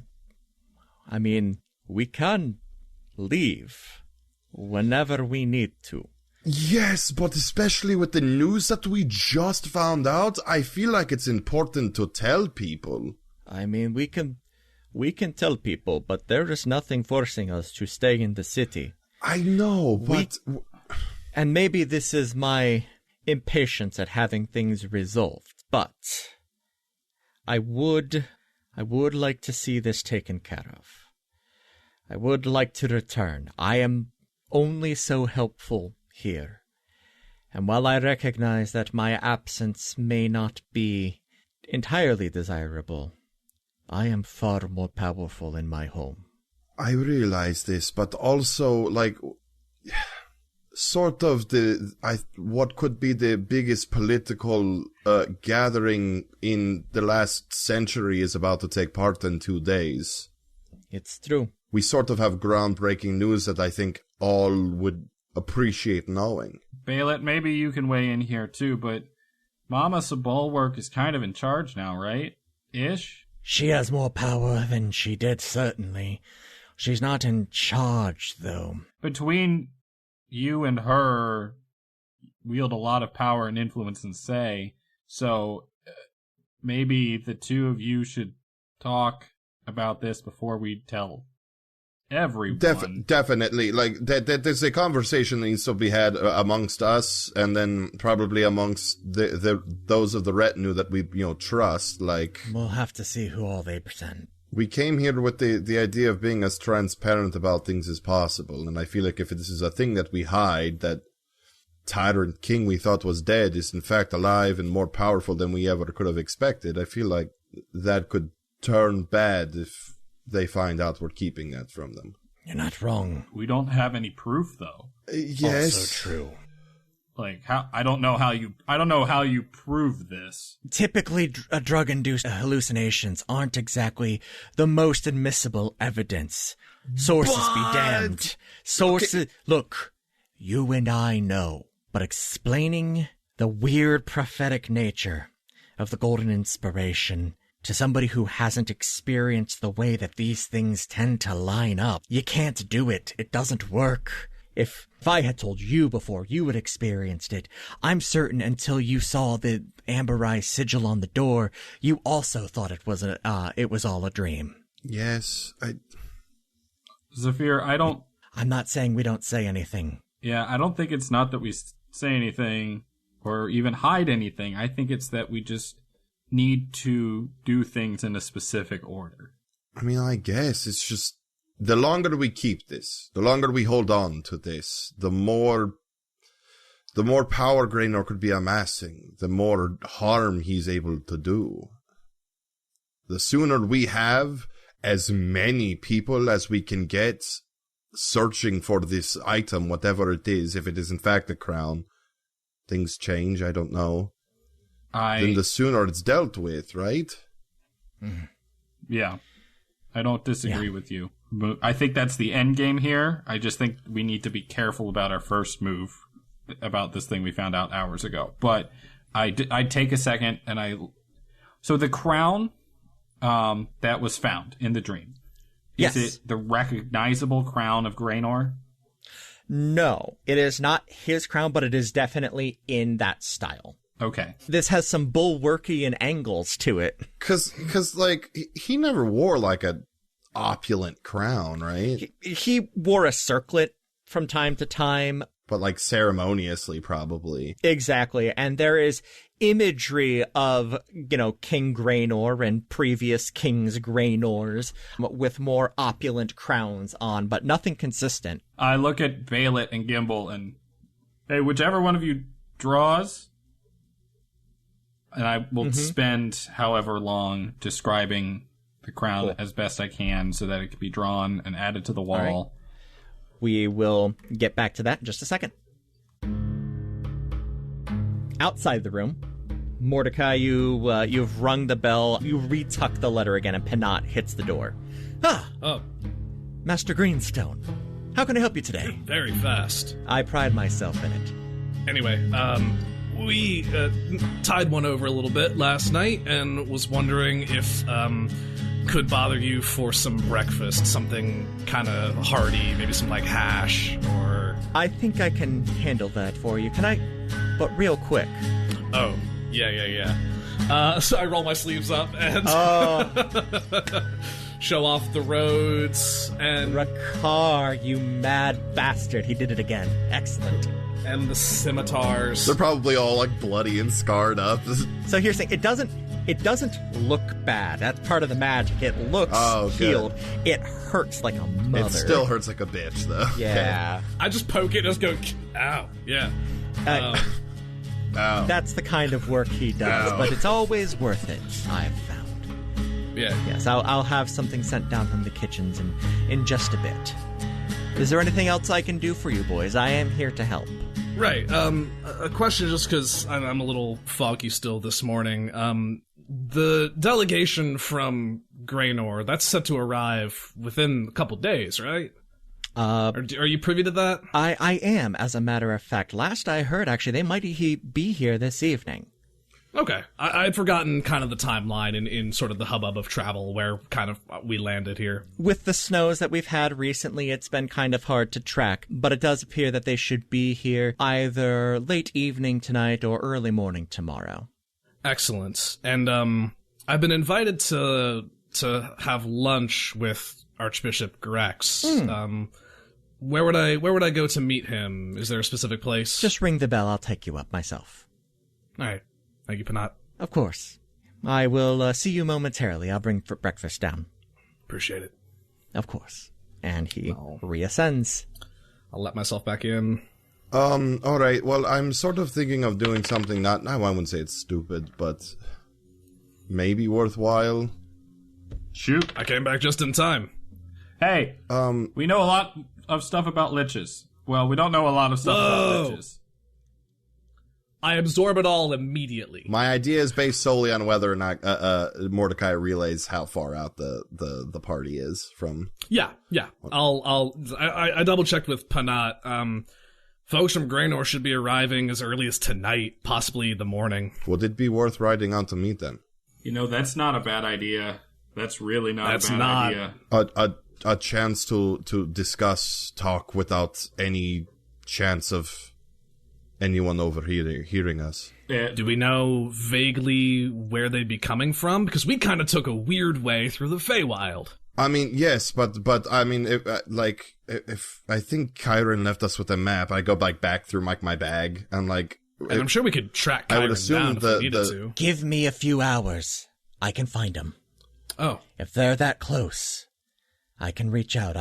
I mean, we can leave whenever we need to. Yes, but especially with the news that we just found out, I feel like it's important to tell people. I mean, we can tell people, but there is nothing forcing us to stay in the city. I know, but... And maybe this is my impatience at having things resolved, but I would like to see this taken care of. I would like to return. I am only so helpful here. And while I recognize that my absence may not be entirely desirable, I am far more powerful in my home. I realize this, but also, sort of what could be the biggest political gathering in the last century is about to take part in 2 days. It's true. We sort of have groundbreaking news that I think all would appreciate knowing. Baylet, maybe you can weigh in here too, but Mama Sabulwark is kind of in charge now, right? Ish? She has more power than she did, certainly. She's not in charge, though. Between you and her wield a lot of power and influence and say, so maybe the two of you should talk about this before we tell everyone. Definitely. There's a conversation that needs to be had amongst us, and then probably amongst those of the retinue that we, trust. We'll have to see who all they present. We came here with the idea of being as transparent about things as possible, and I feel like if this is a thing that we hide, that tyrant king we thought was dead is in fact alive and more powerful than we ever could have expected, I feel like that could turn bad if they find out we're keeping that from them. You're not wrong. We don't have any proof, though. Yes. Also true. I don't know how you prove this. Typically, drug-induced hallucinations aren't exactly the most admissible evidence. Sources be damned. Sources... Okay. Look, you and I know, but explaining the weird prophetic nature of the Golden Inspiration to somebody who hasn't experienced the way that these things tend to line up, you can't do it. It doesn't work. If I had told you before you had experienced it, I'm certain until you saw the amberized sigil on the door, you also thought it was all a dream. Yes, Zephyr, I'm not saying we don't say anything. Yeah, I don't think it's not that we say anything or even hide anything. I think it's that we just need to do things in a specific order. I mean, I guess it's just the longer we keep this, the longer we hold on to this, the more power Graynor could be amassing, the more harm he's able to do. The sooner we have as many people as we can get searching for this item, whatever it is, if it is in fact a crown, things change, I don't know. Then the sooner it's dealt with, right? Yeah. I don't disagree with you. But I think that's the end game here. I just think we need to be careful about our first move about this thing we found out hours ago. But I'd take a second and So the crown that was found in the dream, Yes. is it the recognizable crown of Graynor? No, it is not his crown, but it is definitely in that style. Okay. This has some bulwarkian angles to it. Cause like, he never wore like a opulent crown, right? He wore a circlet from time to time. But like ceremoniously, probably. Exactly. And there is imagery of, King Graynor and previous Kings Graynors with more opulent crowns on, but nothing consistent. I look at Valet and Gimbal and, hey, whichever one of you draws, and I will spend however long describing the crown as best I can so that it can be drawn and added to the wall. All right. We will get back to that in just a second. Outside the room, Mordecai, you've rung the bell. You retuck the letter again, and Penat hits the door. Oh, Master Greenstone, how can I help you today? very fast. I pride myself in it. Anyway, we tied one over a little bit last night and was wondering if could bother you for some breakfast, something kind of hearty, maybe some like hash or... I think I can handle that for you. Can I? But real quick. Oh, yeah. So I roll my sleeves up and show off the roads and... Rakar, you mad bastard. He did it again. Excellent. And the scimitars. They're probably all like bloody and scarred up. So here's the thing. It doesn't look bad. That's part of the magic. It looks healed. It hurts like a mother. It still hurts like a bitch, though. Yeah. I just poke it and just go, ow, yeah. Ow. That's the kind of work he does, but it's always worth it, I've found. Yeah. Yes, I'll have something sent down from the kitchens in just a bit. Is there anything else I can do for you, boys? I am here to help. Right. A question just because I'm a little foggy still this morning. The delegation from Graynor, that's set to arrive within a couple days, right? Are you privy to that? I am, as a matter of fact. Last I heard, actually, they might be here this evening. Okay. I had forgotten kind of the timeline in sort of the hubbub of travel where kind of we landed here. With the snows that we've had recently, it's been kind of hard to track, but it does appear that they should be here either late evening tonight or early morning tomorrow. Excellent. And I've been invited to have lunch with Archbishop Grex. Where would I go to meet him? Is there a specific place? Just ring the bell, I'll take you up myself. All right. Thank you, Penat. Of course. I will see you momentarily. I'll bring breakfast down. Appreciate it. Of course. And he reascends. I'll let myself back in. Alright, well, I'm sort of thinking of doing something I wouldn't say it's stupid, but maybe worthwhile. Shoot. I came back just in time. Hey, we know a lot of stuff about liches. Well, we don't know a lot of stuff about liches. I absorb it all immediately. My idea is based solely on whether or not Mordecai relays how far out the party is from. Yeah. I double checked with Penat. Folks from Graynor should be arriving as early as tonight, possibly the morning. Would it be worth riding out to meet them? That's not a bad idea. That's really not a bad idea. A chance to discuss, talk without any chance of anyone hearing us. Do we know vaguely where they'd be coming from? Because we kind of took a weird way through the Feywild. I mean, yes, but I mean, if I think Kyron left us with a map, I go back through my bag and and I'm sure we could track Kyron I would assume down if we needed to. Give me a few hours. I can find them. Oh. If they're that close, I can reach out.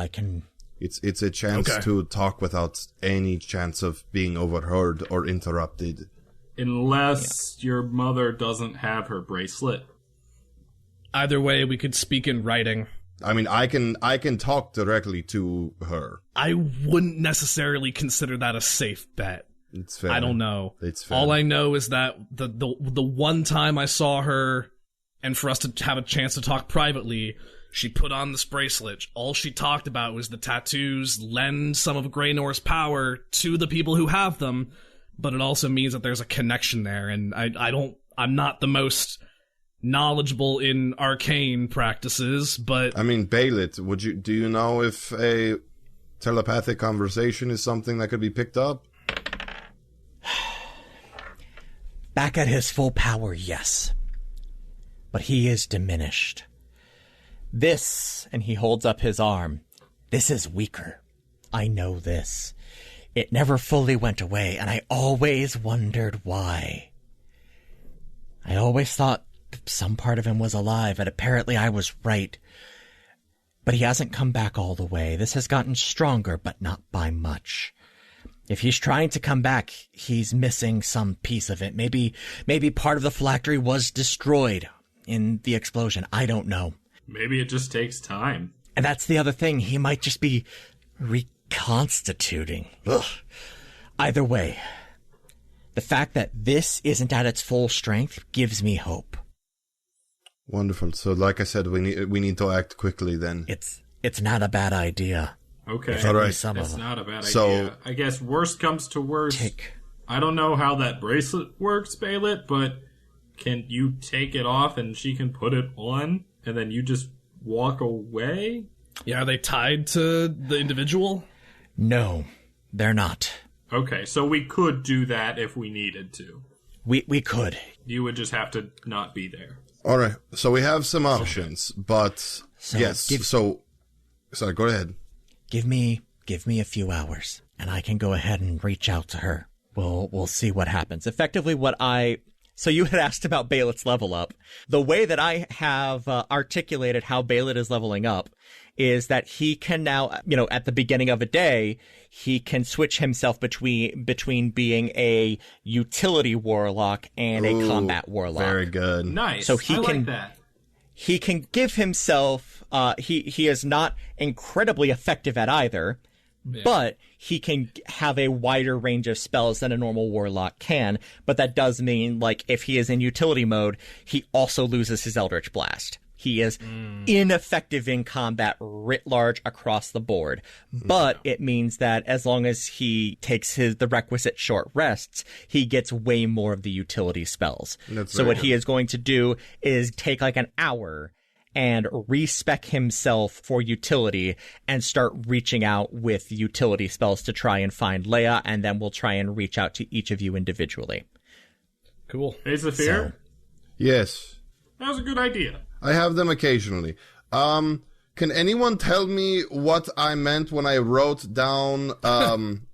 It's a chance to talk without any chance of being overheard or interrupted. Unless your mother doesn't have her bracelet. Either way, we could speak in writing. I mean, I can talk directly to her. I wouldn't necessarily consider that a safe bet. It's fair. I don't know. It's fair. All I know is that the one time I saw her, and for us to have a chance to talk privately, she put on this bracelet. All she talked about was the tattoos lend some of Greynor's power to the people who have them, but it also means that there's a connection there, and I'm not the most knowledgeable in arcane practices, but I mean, Baylet, do you know if a telepathic conversation is something that could be picked up? Back at his full power, yes. But he is diminished. This, and he holds up his arm, this is weaker. I know this. It never fully went away, and I always wondered why. I always thought some part of him was alive, and apparently I was right. But he hasn't come back all the way. This has gotten stronger, but not by much. If he's trying to come back, he's missing some piece of it. Maybe part of the phylactery was destroyed in the explosion. I don't know. Maybe it just takes time. And that's the other thing. He might just be reconstituting. Ugh. Either way, the fact that this isn't at its full strength gives me hope. Wonderful. So, like I said, we need to act quickly. Then it's not a bad idea. Okay, all right. It's not a bad idea. So, I guess worst comes to worst. I don't know how that bracelet works, Baylet, but can you take it off and she can put it on, and then you just walk away? Yeah, are they tied to the individual? No, they're not. Okay, so we could do that if we needed to. We could. You would just have to not be there. All right. So we have some options, but yes. Sorry. Go ahead. Give me a few hours, and I can go ahead and reach out to her. We'll see what happens. Effectively, so you had asked about Baylet's level up. The way that I have articulated how Baylet is leveling up is that he can now, at the beginning of a day, he can switch himself between being a utility warlock and a combat warlock. Very good. Nice. So he like that. He can give himself, he is not incredibly effective at either, but he can have a wider range of spells than a normal warlock can. But that does mean, like, if he is in utility mode, he also loses his Eldritch Blast. He is ineffective in combat writ large across the board. But it means that as long as he takes the requisite short rests, he gets way more of the utility spells. So what he is going to do is take like an hour and respec himself for utility and start reaching out with utility spells to try and find Leia, and then we'll try and reach out to each of you individually. Cool. Is it fair? Yes. That was a good idea. I have them occasionally. Can anyone tell me what I meant when I wrote down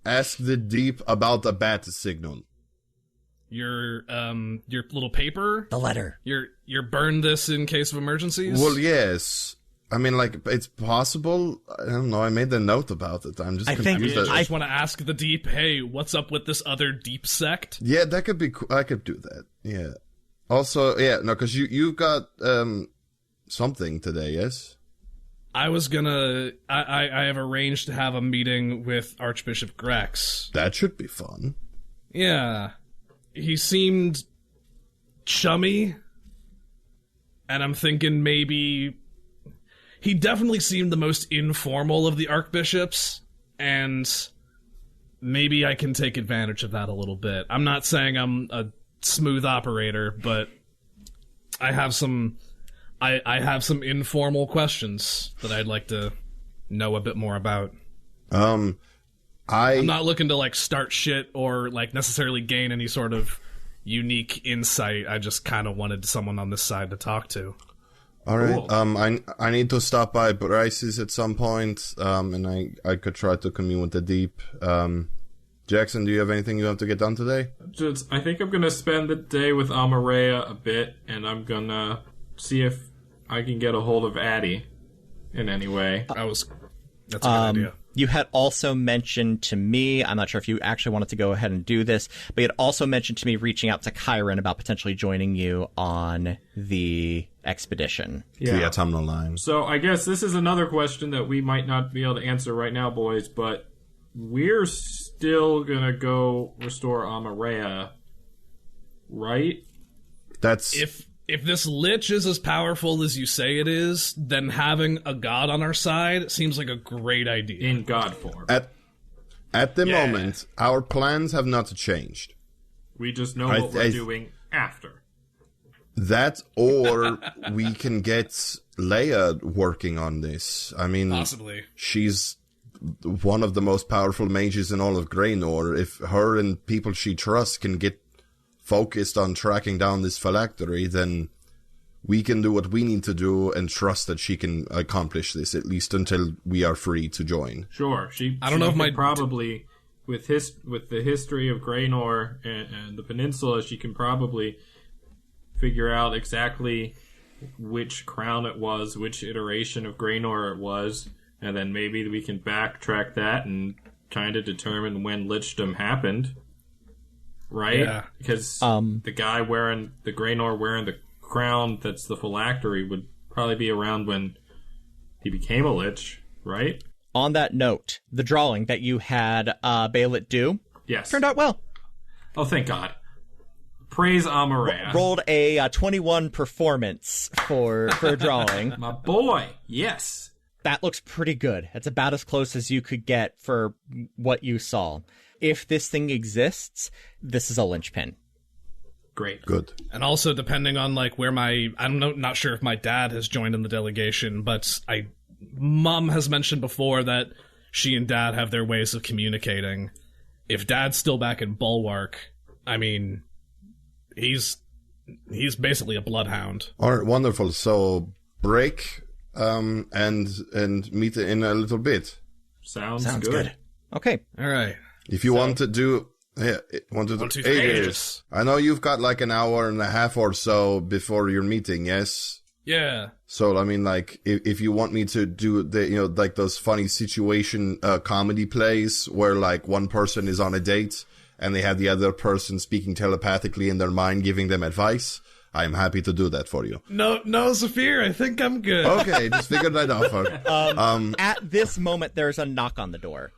ask the deep about a bat signal? Your little paper? The letter. Your burn this in case of emergencies? Well, yes. I mean, like, it's possible. I don't know. I made a note about it. I'm just confused. I just want to ask the deep, hey, what's up with this other deep sect? Yeah, that could be cool. I could do that. Yeah. Also, yeah, no, because you've got something today, yes? I was gonna... I have arranged to have a meeting with Archbishop Grex. That should be fun. Yeah. He seemed chummy, and I'm thinking maybe... He definitely seemed the most informal of the archbishops, and maybe I can take advantage of that a little bit. I'm not saying I'm a smooth operator, but I have some informal questions that I'd like to know a bit more about. I'm not looking to like start shit or like necessarily gain any sort of unique insight. I just kind of wanted someone on this side to talk to. All right. Cool. I need to stop by Bryce's at some point, and I could try to commune with the deep. Jackson, do you have anything you have to get done today? I think I'm gonna spend the day with Amareya a bit, and I'm gonna see if I can get a hold of Addie in any way. That's a good idea. You had also mentioned to me, I'm not sure if you actually wanted to go ahead and do this, but you had also mentioned to me reaching out to Kyron about potentially joining you on the expedition. To the autumnal line. So I guess this is another question that we might not be able to answer right now, boys, but we're still gonna go restore Amarea, right? That's... If this lich is as powerful as you say it is, then having a god on our side seems like a great idea. In god form. At the moment, our plans have not changed. We just know what we're doing after. That, or we can get Leia working on this. I mean, Possibly. She's one of the most powerful mages in all of Graynor. If her and people she trusts can get focused on tracking down this phylactery, then we can do what we need to do and trust that she can accomplish this, at least until we are free to join. Sure. I don't know if my probably with the history of Graynor and the peninsula, she can probably figure out exactly which crown it was, which iteration of Graynor it was, and then maybe we can backtrack that and kind of determine when lichdom happened. Right? Yeah. Because the guy wearing the Graynor wearing the crown that's the phylactery would probably be around when he became a lich, right? On that note, the drawing that you had Baelit do turned out well. Oh, thank God. Praise Amarea. Rolled a 21 performance for a drawing. My boy, yes. That looks pretty good. It's about as close as you could get for what you saw. If this thing exists, this is a linchpin. Great. Good. And also, depending on like where not sure if my dad has joined in the delegation, but Mom has mentioned before that she and Dad have their ways of communicating. If Dad's still back in Bulwark, I mean, he's basically a bloodhound. All right, wonderful. So break and meet in a little bit. Sounds good. Okay. All right. If you want to do... Yeah, Aegis. I know you've got like an hour and a half or so before your meeting, yes? Yeah. So, I mean, like, if you want me to do the, like those funny situation comedy plays where like one person is on a date and they have the other person speaking telepathically in their mind, giving them advice, I'm happy to do that for you. No, Zafir, I think I'm good. Okay, just figured I'd offer. At this moment, there's a knock on the door.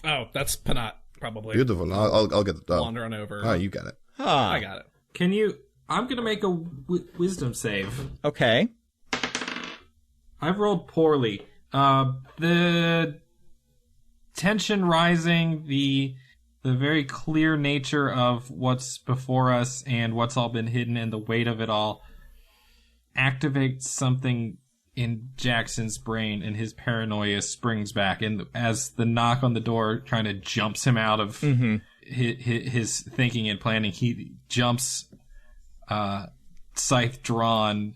Oh, that's Panat, probably. Beautiful. I'll get it done. Wander on over. Oh, you got it. I got it. Can you... I'm going to make a wisdom save. Okay. I've rolled poorly. The tension rising, the very clear nature of what's before us and what's all been hidden and the weight of it all activates something in Jackson's brain, and his paranoia springs back. And as the knock on the door kind of jumps him out of his thinking and planning, he jumps, scythe drawn,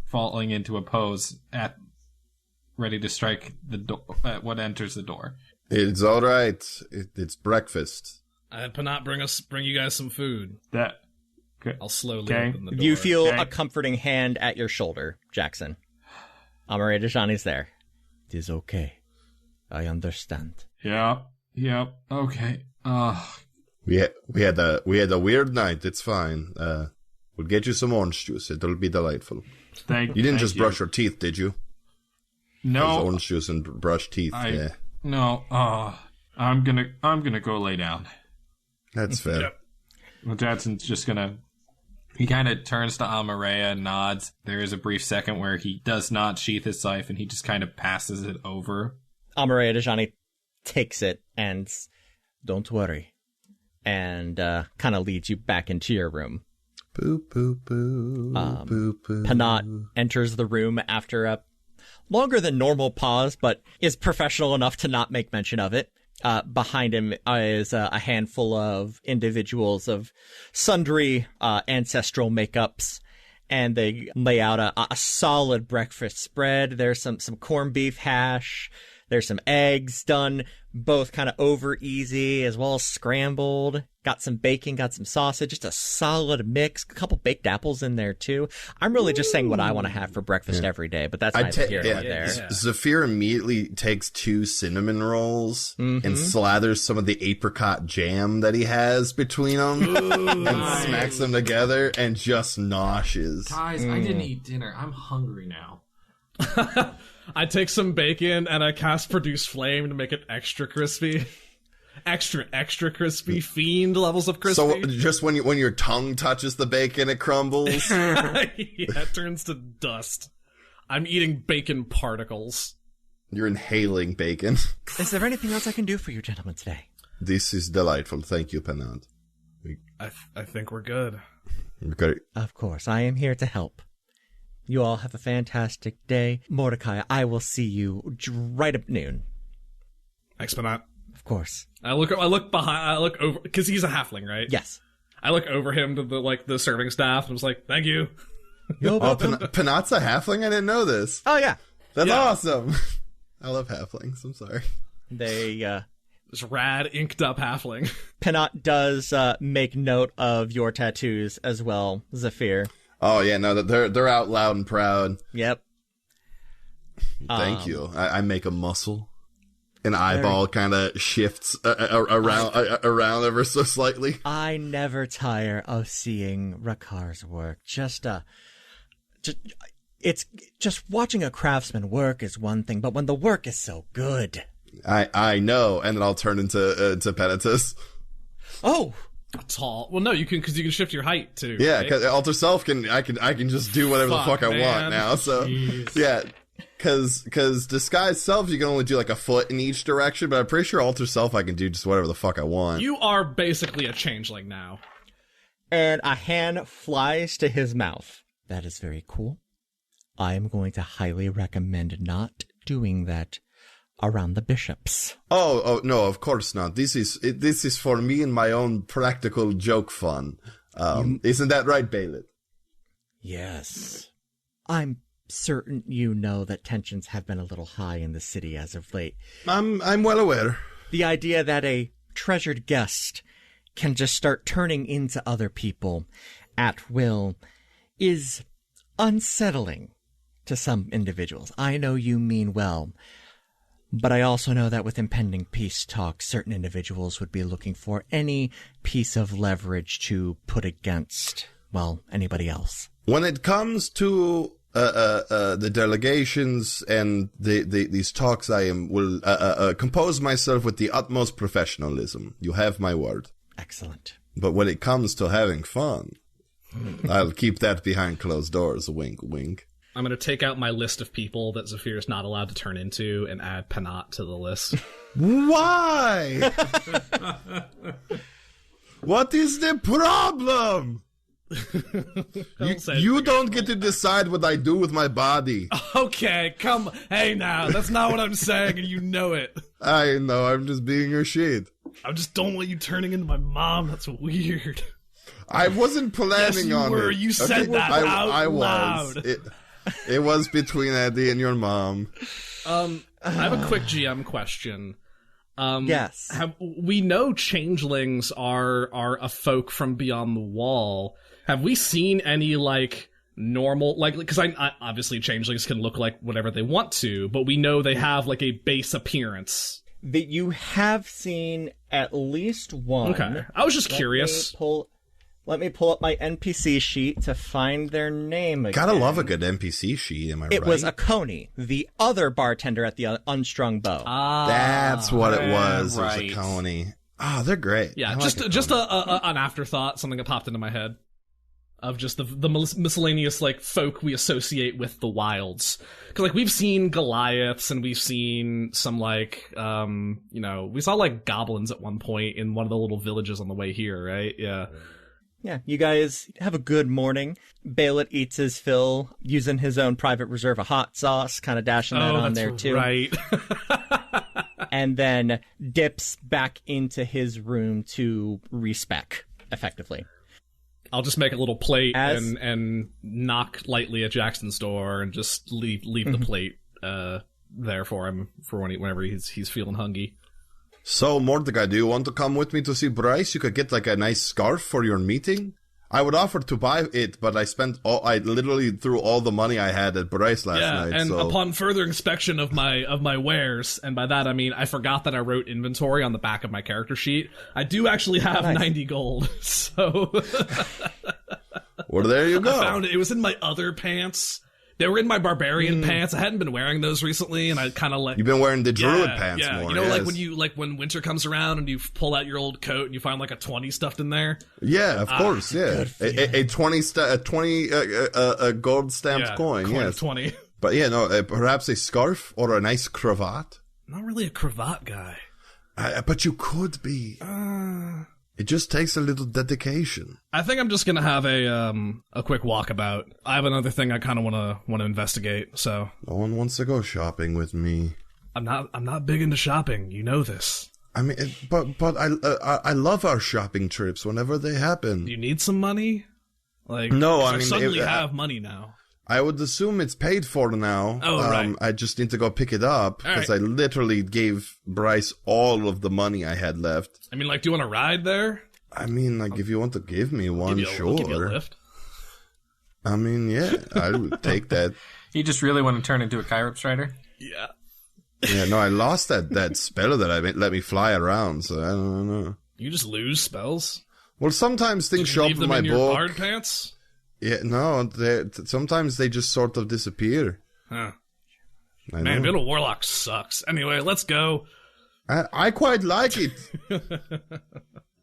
falling into a pose ready to strike the door at what enters the door. It's all right. It's breakfast. I had Panat bring you guys some food. I'll slowly open the door. You feel a comforting hand at your shoulder, Jackson. Amaray Dejani's there. It is okay. I understand. Yeah. Okay. We had a weird night. It's fine. We'll get you some orange juice. It'll be delightful. You didn't just brush your teeth, did you? No. Orange juice and brush teeth. Yeah. No. I'm gonna go lay down. That's fair. Yep. Well, Jackson's just gonna... He kind of turns to Amarea and nods. There is a brief second where he does not sheath his scythe, and he just kind of passes it over. Amaray Dejani takes it and, don't worry, and kind of leads you back into your room. Boo, boo, boo, boo, boo. Panat enters the room after a longer than normal pause, but is professional enough to not make mention of it. Behind him is a handful of individuals of sundry ancestral makeups, and they lay out a solid breakfast spread. There's some corned beef hash. There's some eggs done both kind of over easy as well as scrambled. Got some bacon, got some sausage, just a solid mix. A couple baked apples in there too. I'm really just saying what I want to have for breakfast every day, but that's neither here nor there. Zafir immediately takes 2 cinnamon rolls and slathers some of the apricot jam that he has between them and smacks them together and just noshes. Guys, I didn't eat dinner. I'm hungry now. I take some bacon and I cast Produce Flame to make it extra crispy. Extra crispy, fiend levels of crispy. So just when your tongue touches the bacon, it crumbles? Yeah, it turns to dust. I'm eating bacon particles. You're inhaling bacon. Is there anything else I can do for you gentlemen today? This is delightful. Thank you, Penant. I think we're good. Okay. Of course, I am here to help. You all have a fantastic day. Mordecai, I will see you right at noon. Thanks, Penant. Of course. I look over, because he's a halfling, right? Yes. I look over him to the serving staff and was like, thank you. Penant's a halfling? I didn't know this. Oh, yeah. That's awesome. I love halflings. I'm sorry. They, This rad, inked up halfling. Penant does make note of your tattoos as well, Zafir. Oh, yeah, no, they're out loud and proud. Yep. Thank you. I make a muscle. An eyeball kind of shifts around ever so slightly. I never tire of seeing Rakar's work. It's just watching a craftsman work is one thing, but when the work is so good. I know, and then I'll turn into Penitus. Oh, tall. Well, no, you can, because you can shift your height too. Yeah, right? because Alter Self I can just do whatever the fuck I want now. So yeah. Because disguise self, you can only do like a foot in each direction, but I'm pretty sure alter self, I can do just whatever the fuck I want. You are basically a changeling now. And a hand flies to his mouth. That is very cool. I am going to highly recommend not doing that around the bishops. Oh no, of course not. This is for me and my own practical joke fun. Isn't that right, Bailiff? Yes. I'm certain you know that tensions have been a little high in the city as of late. I'm well aware. The idea that a treasured guest can just start turning into other people at will is unsettling to some individuals. I know you mean well, but I also know that with impending peace talks, certain individuals would be looking for any piece of leverage to put against, well, anybody else. When it comes to the delegations and these talks, I will compose myself with the utmost professionalism. You have my word. Excellent. But when it comes to having fun, I'll keep that behind closed doors. Wink, wink. I'm going to take out my list of people that Zafir is not allowed to turn into and add Penant to the list. Why? What is the problem? You don't get to decide what I do with my body. Okay, come. Hey now, that's not what I'm saying, and you know it. I know, I'm just being your shit. I just don't want you turning into my mom. That's weird. I wasn't planning on it. You said that out loud. It was between Eddie and your mom. I have a quick GM question. Yes. We know changelings are a folk from beyond the wall. Have we seen any, like, normal, like, because I obviously changelings can look like whatever they want to, but we know they have, like, a base appearance. That you have seen at least one. Okay. I was just curious. Let me pull up my NPC sheet to find their name again. Gotta love a good NPC sheet, am I right? It was Akoni, the other bartender at the Unstrung Bow. That's what it was. Right. It was Akoni. Oh, they're great. Yeah, I just like an afterthought, something that popped into my head. Of just the miscellaneous, like, folk we associate with the wilds. Because, like, we've seen Goliaths, and we've seen some, like, we saw, like, goblins at one point in one of the little villages on the way here, right? Yeah. Yeah, you guys have a good morning. Bailiff eats his fill, using his own private reserve of hot sauce, kind of dashing that on there, too. Right. And then dips back into his room to respec, effectively. I'll just make a little plate and knock lightly at Jackson's door and just leave the plate there for him for whenever he's feeling hungry. So, Mordecai, do you want to come with me to see Bryce? You could get like a nice scarf for your meeting. I would offer to buy it, but I literally threw all the money I had at Bryce last night. And so. Upon further inspection of my wares, and by that I mean I forgot that I wrote inventory on the back of my character sheet. I do actually have 90 gold, so. Well, there you go. I found it. It was in my other pants. They were in my barbarian pants. I hadn't been wearing those recently, and I kind of like... You've been wearing the druid pants more. You know, when winter comes around and you pull out your old coat and you find like a 20 stuffed in there. Yeah, of course. Yeah, a 20 gold stamped coin. Yes, 20. But yeah, no, perhaps a scarf or a nice cravat. Not really a cravat guy. But you could be. It just takes a little dedication. I think I'm just gonna have a quick walkabout. I have another thing I kind of want to investigate. So no one wants to go shopping with me. I'm not big into shopping. You know this. I mean, but I love our shopping trips whenever they happen. Do you need some money? Like no, I mean suddenly have money now. I would assume it's paid for now. Oh, right. I just need to go pick it up because I literally gave Bryce all of the money I had left. I mean, like, do you want to ride there? I mean, like, if you want to give me one, sure. I'll give you a lift. I mean, yeah, I would take that. You just really want to turn into a Kyrup Strider? Yeah. Yeah, no, I lost that spell that I let me fly around, so I don't know. You just lose spells? Well, sometimes things show up in my book. Your bard pants? Yeah, no, sometimes they just sort of disappear. Huh. Man, being a warlock sucks. Anyway, let's go. I quite like it.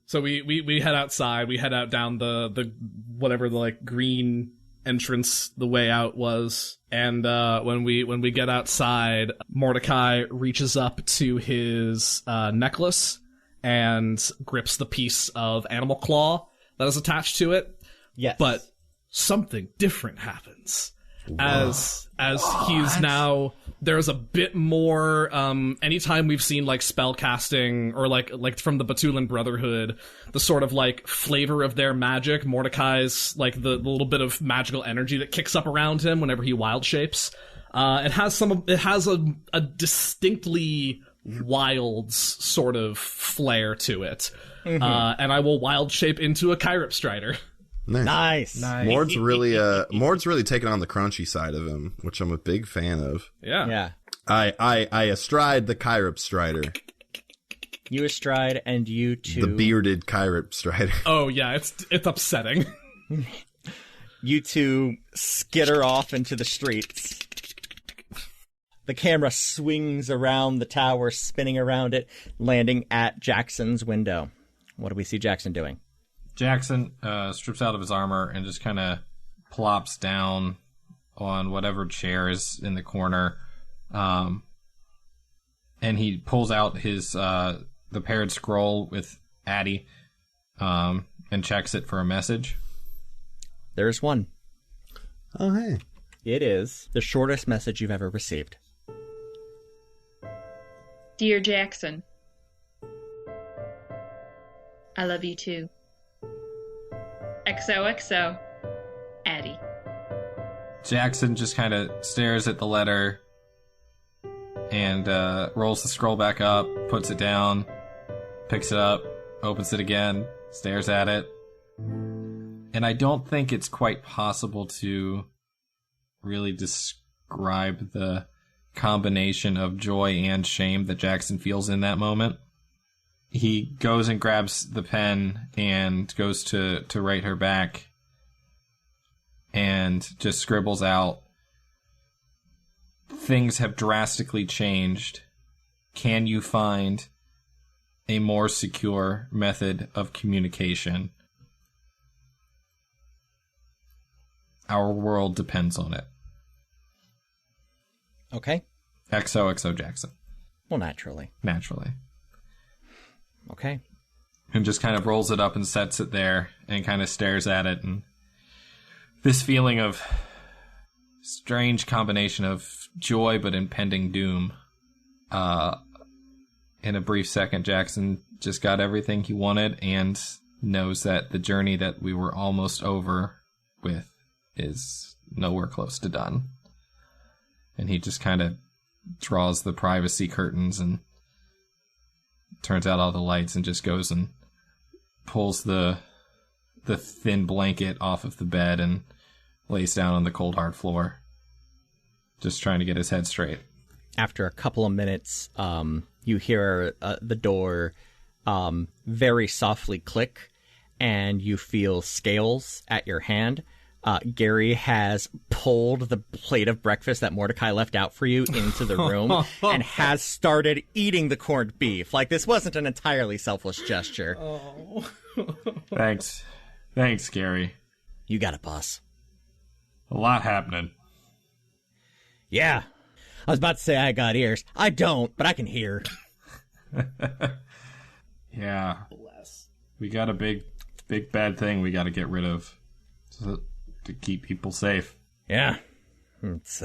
So we head outside. We head out down the whatever the like green entrance the way out was. And when we get outside, Mordecai reaches up to his necklace and grips the piece of animal claw that is attached to it. Yes. But something different happens. As he's now, there's a bit more, anytime we've seen like spell casting or like from the Batulan Brotherhood, the sort of like flavor of their magic, Mordecai's like the little bit of magical energy that kicks up around him whenever he wild shapes. It has a distinctly wilds sort of flair to it. Mm-hmm. And I will wild shape into a Kyrup Strider. Nice. Mord's really taking on the crunchy side of him, which I'm a big fan of. Yeah. I astride the Kyrup Strider. You astride, and you two... The bearded Kyrup Strider. Oh, yeah, it's upsetting. You two skitter off into the streets. The camera swings around the tower, spinning around it, landing at Jackson's window. What do we see Jackson doing? Jackson strips out of his armor and just kind of plops down on whatever chair is in the corner. And he pulls out his the paired scroll with Addie and checks it for a message. There's one. Oh, hey. It is the shortest message you've ever received. Dear Jackson, I love you too. XOXO, Addie. Jackson just kind of stares at the letter and rolls the scroll back up, puts it down, picks it up, opens it again, stares at it. And I don't think it's quite possible to really describe the combination of joy and shame that Jackson feels in that moment. He goes and grabs the pen and goes to write her back and just scribbles out, "Things have drastically changed. Can you find a more secure method of communication? Our world depends on it. Okay. XOXO Jackson." Well, naturally. Naturally. Okay. And just kind of rolls it up and sets it there and kind of stares at it. And this feeling of strange combination of joy but impending doom. In a brief second, Jackson just got everything he wanted and knows that the journey that we were almost over with is nowhere close to done. And he just kind of draws the privacy curtains and turns out all the lights and just goes and pulls the thin blanket off of the bed and lays down on the cold hard floor, just trying to get his head straight. After a couple of minutes, you hear the door very softly click, and you feel scales at your hand. Gary has pulled the plate of breakfast that Mordecai left out for you into the room and has started eating the corned beef. Like, this wasn't an entirely selfless gesture. Oh. Thanks, Gary. You got it, boss. A lot happening. Yeah. I was about to say I got ears. I don't, but I can hear. Yeah. Bless. We got a big bad thing we got to get rid of to keep people safe. Yeah. It's,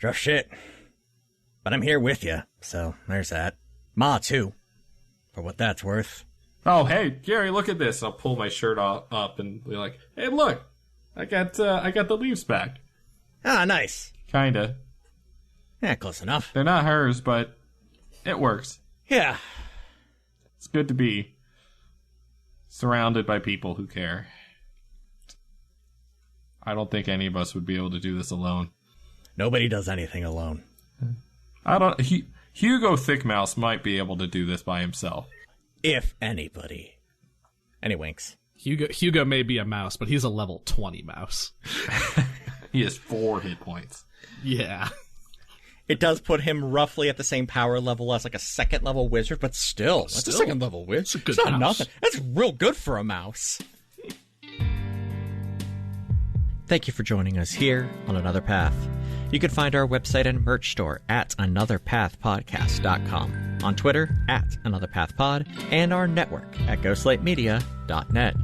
rough shit. But I'm here with you, so there's that. Ma, too. For what that's worth. Oh, hey, Gary, look at this. I'll pull my shirt up and be like, hey, look. I got the leaves back. Ah, nice. Kinda. Yeah, close enough. They're not hers, but it works. Yeah. It's good to be surrounded by people who care. I don't think any of us would be able to do this alone. Nobody does anything alone. Hugo Thickmouse might be able to do this by himself. If anybody. Any winks. Hugo may be a mouse, but he's a level 20 mouse. He has 4 hit points. Yeah. It does put him roughly at the same power level as like a second level wizard, but still, that's a second level wizard. It's a good not mouse. Nothing. That's real good for a mouse. Thank you for joining us here on Another Path. You can find our website and merch store at anotherpathpodcast.com, on Twitter at anotherpathpod, and our network at ghostlightmedia.net.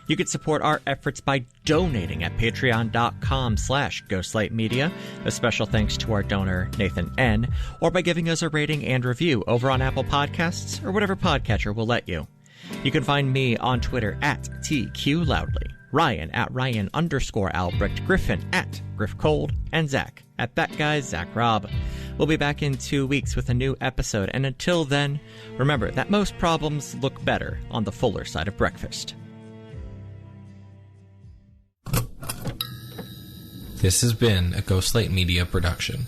You can support our efforts by donating at patreon.com/ghostlightmedia. A special thanks to our donor, Nathan N., or by giving us a rating and review over on Apple Podcasts or whatever podcatcher will let you. You can find me on Twitter at TQLoudly, Ryan at Ryan_Albrecht, Griffin at GriffCold, and Zach at That Guy Zach Robb. We'll be back in 2 weeks with a new episode, and until then, remember that most problems look better on the fuller side of breakfast. This has been a Ghostlight Media production.